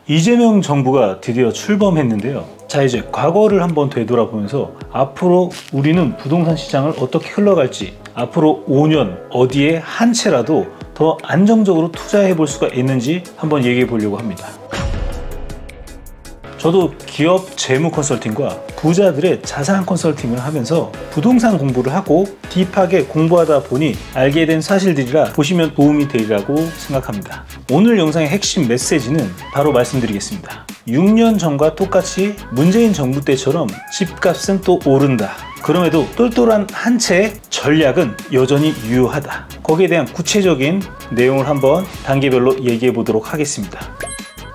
이재명 정부가 드디어 출범했는데요. 자, 이제 과거를 한번 되돌아보면서 앞으로 우리는 부동산 시장을 어떻게 흘러갈지, 앞으로 5년 어디에 한 채라도 더 안정적으로 투자해 볼 수가 있는지 한번 얘기해 보려고 합니다. 저도 기업 재무 컨설팅과 부자들의 자산 컨설팅을 하면서 부동산 공부를 하고 딥하게 공부하다 보니 알게 된 사실들이라 보시면 도움이 되리라고 생각합니다. 오늘 영상의 핵심 메시지는 바로 말씀드리겠습니다. 6년 전과 똑같이 문재인 정부 때처럼 집값은 또 오른다. 그럼에도 똘똘한 한 채의 전략은 여전히 유효하다. 거기에 대한 구체적인 내용을 한번 단계별로 얘기해 보도록 하겠습니다.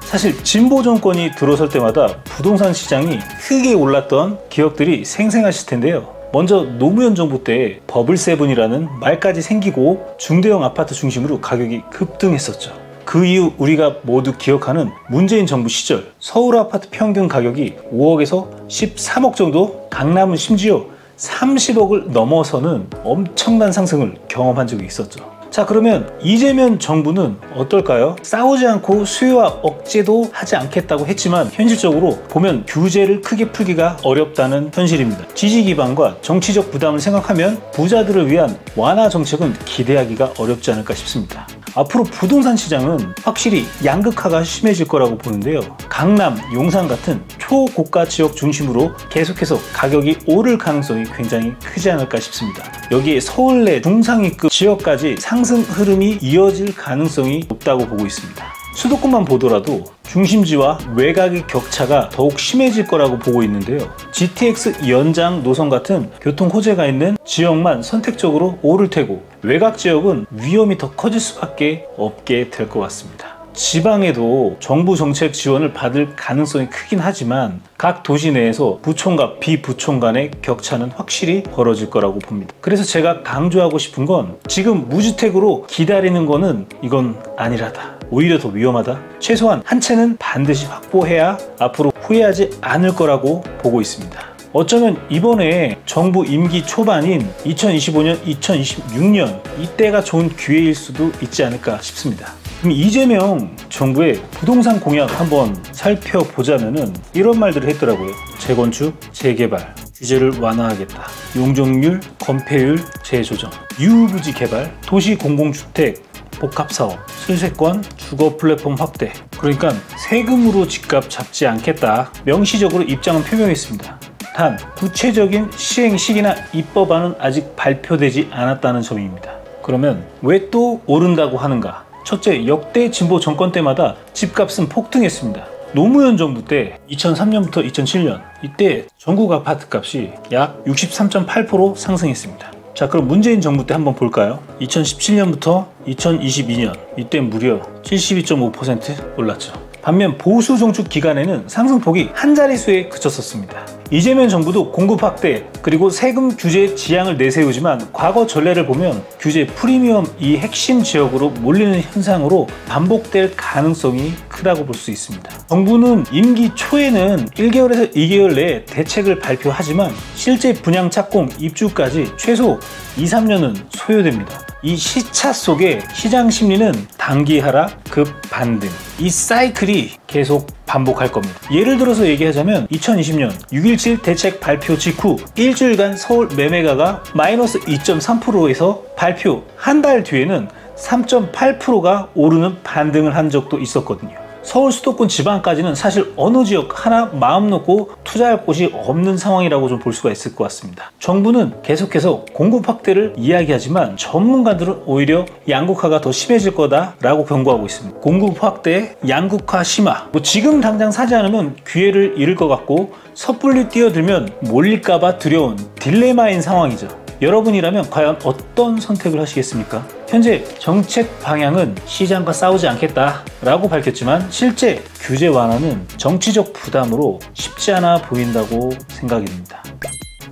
사실 진보 정권이 들어설 때마다 부동산 시장이 크게 올랐던 기억들이 생생하실 텐데요. 먼저 노무현 정부 때 버블세븐이라는 말까지 생기고 중대형 아파트 중심으로 가격이 급등했었죠. 그 이후 우리가 모두 기억하는 문재인 정부 시절 서울 아파트 평균 가격이 5억에서 13억 정도, 강남은 심지어 30억을 넘어서는 엄청난 상승을 경험한 적이 있었죠. 자, 그러면 이재명 정부는 어떨까요? 싸우지 않고 수요와 억제도 하지 않겠다고 했지만 현실적으로 보면 규제를 크게 풀기가 어렵다는 현실입니다. 지지 기반과 정치적 부담을 생각하면 부자들을 위한 완화 정책은 기대하기가 어렵지 않을까 싶습니다. 앞으로 부동산 시장은 확실히 양극화가 심해질 거라고 보는데요. 강남, 용산 같은 초고가 지역 중심으로 계속해서 가격이 오를 가능성이 굉장히 크지 않을까 싶습니다. 여기에 서울 내 중상위급 지역까지 상승 흐름이 이어질 가능성이 높다고 보고 있습니다. 수도권만 보더라도 중심지와 외곽의 격차가 더욱 심해질 거라고 보고 있는데요. GTX 연장 노선 같은 교통 호재가 있는 지역만 선택적으로 오를 테고 외곽 지역은 위험이 더 커질 수밖에 없게 될 것 같습니다. 지방에도 정부 정책 지원을 받을 가능성이 크긴 하지만 각 도시 내에서 부촌과 비부촌 간의 격차는 확실히 벌어질 거라고 봅니다. 그래서 제가 강조하고 싶은 건 지금 무주택으로 기다리는 거는 이건 아니라다. 오히려 더 위험하다. 최소한 한 채는 반드시 확보해야 앞으로 후회하지 않을 거라고 보고 있습니다. 어쩌면 이번에 정부 임기 초반인 2025년, 2026년 이때가 좋은 기회일 수도 있지 않을까 싶습니다. 그럼 이재명 정부의 부동산 공약 한번 살펴보자면은 이런 말들을 했더라고요. 재건축, 재개발, 규제를 완화하겠다. 용적률, 건폐율 재조정, 유후부지 개발, 도시 공공주택, 복합사업, 슬세권, 주거 플랫폼 확대. 그러니까 세금으로 집값 잡지 않겠다. 명시적으로 입장은 표명했습니다. 단 구체적인 시행 시기나 입법안은 아직 발표되지 않았다는 점입니다. 그러면 왜 또 오른다고 하는가? 첫째, 역대 진보 정권 때마다 집값은 폭등했습니다. 노무현 정부 때 2003년부터 2007년 이때 전국 아파트 값이 약 63.8% 상승했습니다. 자, 그럼 문재인 정부 때 한번 볼까요? 2017년부터 2022년 이때 무려 72.5% 올랐죠. 반면 보수 정축 기간에는 상승폭이 한 자릿수에 그쳤었습니다. 이재명 정부도 공급 확대 그리고 세금 규제 지향을 내세우지만 과거 전례를 보면 규제 프리미엄 이 핵심 지역으로 몰리는 현상으로 반복될 가능성이 크다고 볼 수 있습니다. 정부는 임기 초에는 1개월에서 2개월 내에 대책을 발표하지만 실제 분양 착공, 입주까지 최소 2-3년은 소요됩니다. 이 시차 속에 시장 심리는 단기 하락, 급 반등, 이 사이클이 계속 반복할 겁니다. 예를 들어서 얘기하자면 2020년 6.17 대책 발표 직후 일주일간 서울 매매가가 마이너스 2.3%에서 발표 한 달 뒤에는 3.8%가 오르는 반등을 한 적도 있었거든요. 서울 수도권 지방까지는 사실 어느 지역 하나 마음 놓고 투자할 곳이 없는 상황이라고 좀 볼 수가 있을 것 같습니다. 정부는 계속해서 공급 확대를 이야기하지만 전문가들은 오히려 양극화가 더 심해질 거다라고 경고하고 있습니다. 공급 확대, 양극화 심화. 지금 당장 사지 않으면 기회를 잃을 것 같고 섣불리 뛰어들면 몰릴까봐 두려운 딜레마인 상황이죠. 여러분이라면 과연 어떤 선택을 하시겠습니까? 현재 정책 방향은 시장과 싸우지 않겠다라고 밝혔지만 실제 규제 완화는 정치적 부담으로 쉽지 않아 보인다고 생각이 듭니다.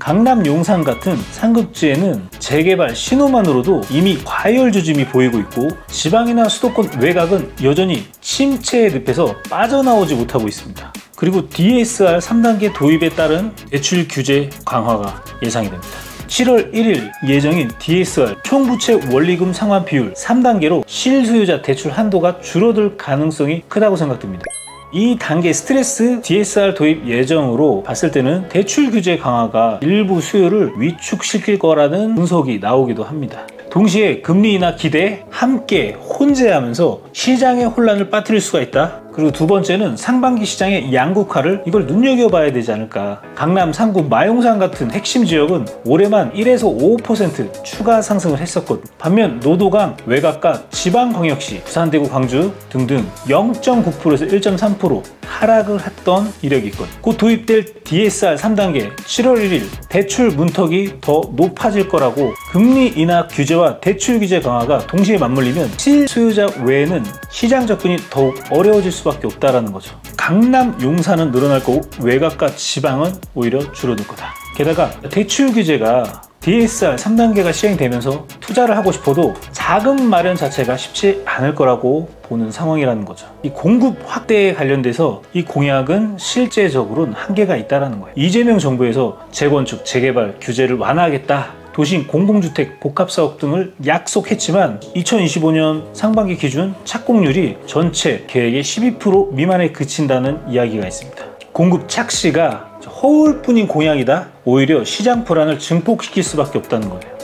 강남, 용산 같은 상급지에는 재개발 신호만으로도 이미 과열 조짐이 보이고 있고 지방이나 수도권 외곽은 여전히 침체의 늪에서 빠져나오지 못하고 있습니다. 그리고 DSR 3단계 도입에 따른 대출 규제 강화가 예상이 됩니다. 7월 1일 예정인 DSR 총부채 원리금 상환 비율 3단계로 실소유자 대출 한도가 줄어들 가능성이 크다고 생각됩니다. 이 단계 스트레스 DSR 도입 예정으로 봤을 때는 대출 규제 강화가 일부 수요를 위축시킬 거라는 분석이 나오기도 합니다. 동시에 금리 인하 기대에 함께 혼재하면서 시장의 혼란을 빠뜨릴 수가 있다. 그리고 두 번째는 상반기 시장의 양극화를 이걸 눈여겨봐야 되지 않을까. 강남, 상구, 마용산 같은 핵심 지역은 올해만 1에서 5% 추가 상승을 했었거든. 반면 노도강, 외곽과 지방광역시, 부산, 대구, 광주 등등 0.9%에서 1.3% 하락을 했던 이력이 있거든. 곧 도입될 DSR 3단계 7월 1일 대출 문턱이 더 높아질 거라고. 금리 인하 규제와 대출 규제 강화가 동시에 맞물리면 실수요자 외에는 시장 접근이 더욱 어려워질 수밖에 없다라는 거죠. 강남, 용산은 늘어날 거고 외곽과 지방은 오히려 줄어들 거다. 게다가 대출 규제가 DSR 3단계가 시행되면서 투자를 하고 싶어도 자금 마련 자체가 쉽지 않을 거라고 보는 상황이라는 거죠. 이 공급 확대에 관련돼서 이 공약은 실제적으로는 한계가 있다는 거예요. 이재명 정부에서 재건축, 재개발 규제를 완화하겠다, 도심, 공공주택, 복합사업 등을 약속했지만 2025년 상반기 기준 착공률이 전체 계획의 12% 미만에 그친다는 이야기가 있습니다. 공급 착시가 허울뿐인 공약이다. 오히려 시장 불안을 증폭시킬 수밖에 없다는 거예요.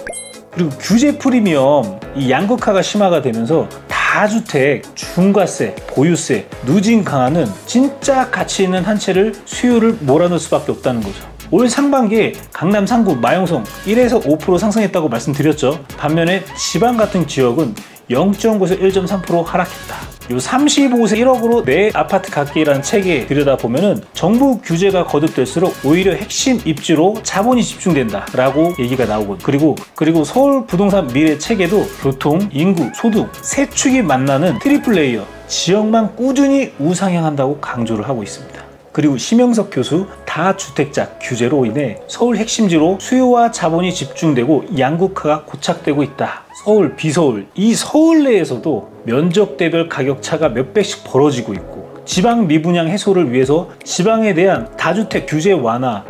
그리고 규제 프리미엄, 이 양극화가 심화가 되면서 다주택, 중과세, 보유세, 누진 강화는 진짜 가치 있는 한 채를 수요를 몰아넣을 수밖에 없다는 거죠. 올 상반기에 강남, 상구, 마용성 1에서 5% 상승했다고 말씀드렸죠. 반면에 지방 같은 지역은 0.9에서 1.3% 하락했다. 요 35세 1억으로 내 아파트 갖기라는 책에 들여다보면은 정부 규제가 거듭될수록 오히려 핵심 입지로 자본이 집중된다 라고 얘기가 나오거든요. 그리고 서울 부동산 미래 책에도 교통, 인구, 소득 세 축이 만나는 트리플 레이어 지역만 꾸준히 우상향한다고 강조를 하고 있습니다. 그리고 심영석 교수 다주택자 규제로 인해 서울 핵심지로 수요와 자본이 집중되고 양극화가 고착되고 있다. 서울, 비서울, 이 서울 내에서도 면적대별 가격차가 몇 배씩 벌어지고 있고, 지방 미분양 해소를 위해서 지방에 대한 다주택 규제 완화,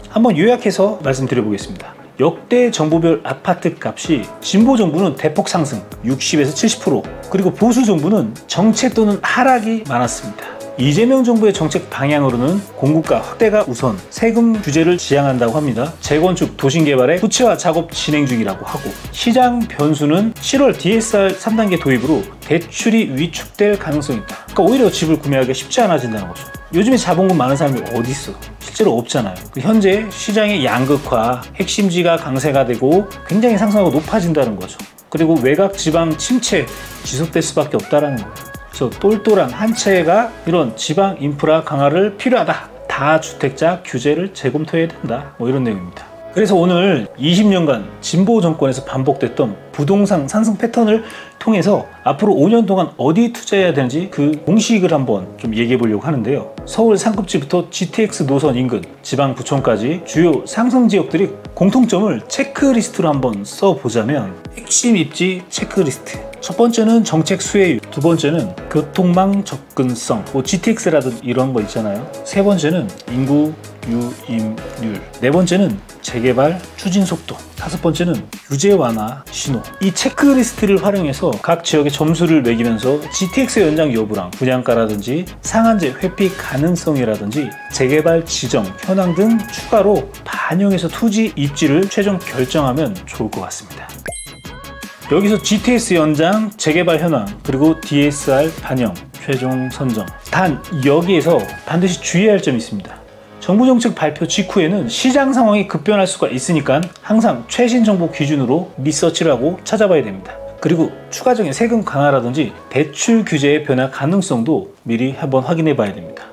한번 요약해서 말씀드려보겠습니다. 역대 정부별 아파트 값이 진보 정부는 대폭 상승 60에서 70%, 그리고 보수 정부는 정체 또는 하락이 많았습니다. 이재명 정부의 정책 방향으로는 공급가 확대가 우선, 세금 규제를 지향한다고 합니다. 재건축, 도심개발의 구체화 작업 진행 중이라고 하고, 시장 변수는 7월 DSR 3단계 도입으로 대출이 위축될 가능성이 있다. 그러니까 오히려 집을 구매하기가 쉽지 않아진다는 거죠. 요즘에 자본금 많은 사람이 어디 있어? 실제로 없잖아요. 현재 시장의 양극화, 핵심지가 강세가 되고 굉장히 상승하고 높아진다는 거죠. 그리고 외곽 지방 침체 지속될 수밖에 없다는 거예요. 그래서 똘똘한 한 채가 이런 지방 인프라 강화를 필요하다. 다주택자 규제를 재검토해야 된다. 뭐 이런 내용입니다. 그래서 오늘 20년간 진보 정권에서 반복됐던 부동산 상승 패턴을 통해서 앞으로 5년 동안 어디 투자해야 되는지 그 공식을 한번 좀 얘기해 보려고 하는데요. 서울 상급지부터 GTX 노선 인근, 지방구청까지 주요 상승 지역들이 공통점을 체크리스트로 한번 써보자면, 핵심 입지 체크리스트. 첫 번째는 정책 수혜율, 두 번째는 교통망 접근성, GTX라든 이런 거 있잖아요. 세 번째는 인구 유입률, 네 번째는 재개발 추진 속도, 다섯 번째는 규제 완화 신호. 이 체크리스트를 활용해서 각 지역의 점수를 매기면서 GTX 연장 여부랑 분양가라든지 상한제 회피 가능성이라든지 재개발 지정 현황 등 추가로 반영해서 투지 입지를 최종 결정하면 좋을 것 같습니다. 여기서 GTX 연장, 재개발 현황, 그리고 DSR 반영, 최종 선정. 단 여기에서 반드시 주의해야 할 점이 있습니다. 정부 정책 발표 직후에는 시장 상황이 급변할 수가 있으니까 항상 최신 정보 기준으로 리서치를 하고 찾아봐야 됩니다. 그리고 추가적인 세금 강화라든지 대출 규제의 변화 가능성도 미리 한번 확인해 봐야 됩니다.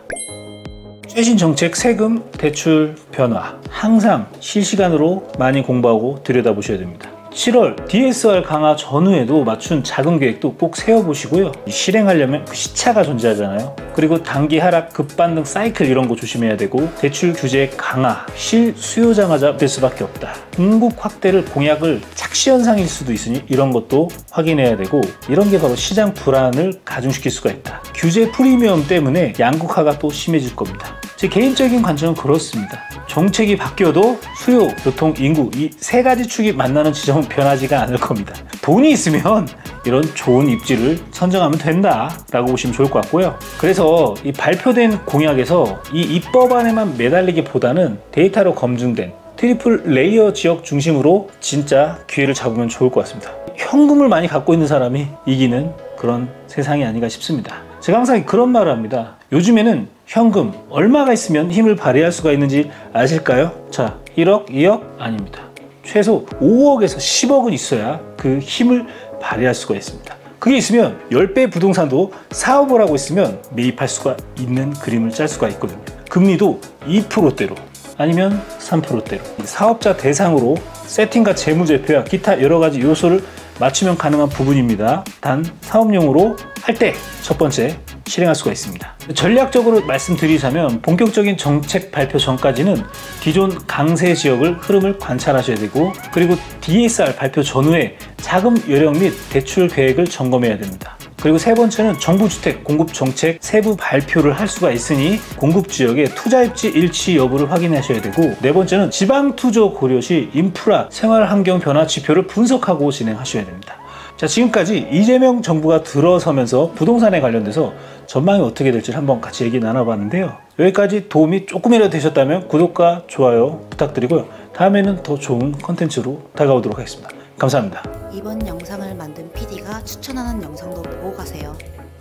최신 정책, 세금, 대출 변화 항상 실시간으로 많이 공부하고 들여다보셔야 됩니다. 7월 DSR 강화 전후에도 맞춘 자금 계획도 꼭 세워보시고요. 실행하려면 그 시차가 존재하잖아요. 그리고 단기 하락, 급반등 사이클 이런 거 조심해야 되고, 대출 규제 강화, 실수요자마자 될 수밖에 없다. 공급 확대를 공약을 착시 현상일 수도 있으니 이런 것도 확인해야 되고, 이런 게 바로 시장 불안을 가중시킬 수가 있다. 규제 프리미엄 때문에 양극화가 또 심해질 겁니다. 제 개인적인 관점은 그렇습니다. 정책이 바뀌어도 수요, 교통, 인구 이 세 가지 축이 만나는 지점은 전혀 변하지가 않을 겁니다. 돈이 있으면 이런 좋은 입지를 선정하면 된다 라고 보시면 좋을 것 같고요. 그래서 이 발표된 공약에서 이 입법안에만 매달리기보다는 데이터로 검증된 트리플 레이어 지역 중심으로 진짜 기회를 잡으면 좋을 것 같습니다. 현금을 많이 갖고 있는 사람이 이기는 그런 세상이 아닌가 싶습니다. 제가 항상 그런 말을 합니다. 요즘에는 현금 얼마가 있으면 힘을 발휘할 수가 있는지 아실까요? 자, 1억, 2억? 아닙니다. 최소 5억에서 10억은 있어야 그 힘을 발휘할 수가 있습니다. 그게 있으면 10배 부동산도 사업을 하고 있으면 매입할 수가 있는 그림을 짤 수가 있거든요. 금리도 2%대로 아니면 3%대로 사업자 대상으로 세팅과 재무제표와 기타 여러가지 요소를 맞추면 가능한 부분입니다. 단 사업용으로 할 때 첫 번째 실행할 수가 있습니다. 전략적으로 말씀드리자면 본격적인 정책 발표 전까지는 기존 강세 지역을 흐름을 관찰하셔야 되고, 그리고 DSR 발표 전후에 자금 여력 및 대출 계획을 점검해야 됩니다. 그리고 세 번째는 정부주택 공급 정책 세부 발표를 할 수가 있으니 공급 지역의 투자 입지 일치 여부를 확인하셔야 되고, 네 번째는 지방 투자 고려 시 인프라 생활 환경 변화 지표를 분석하고 진행하셔야 됩니다. 자, 지금까지 이재명 정부가 들어서면서 부동산에 관련돼서 전망이 어떻게 될지 한번 같이 얘기 나눠봤는데요. 여기까지 도움이 조금이라도 되셨다면 구독과 좋아요 부탁드리고요. 다음에는 더 좋은 컨텐츠로 다가오도록 하겠습니다. 감사합니다. 이번 영상을 만든 PD가 추천하는 영상도 보고 가세요.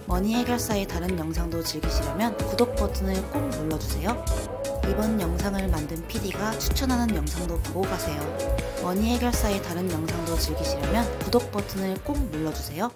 머니 해결사의 다른 영상도 즐기시려면 구독 버튼을 꼭 눌러주세요. 이번 영상을 만든 PD가 추천하는 영상도 보고 가세요. 머니 해결사의 다른 영상도 즐기시려면 구독 버튼을 꼭 눌러주세요.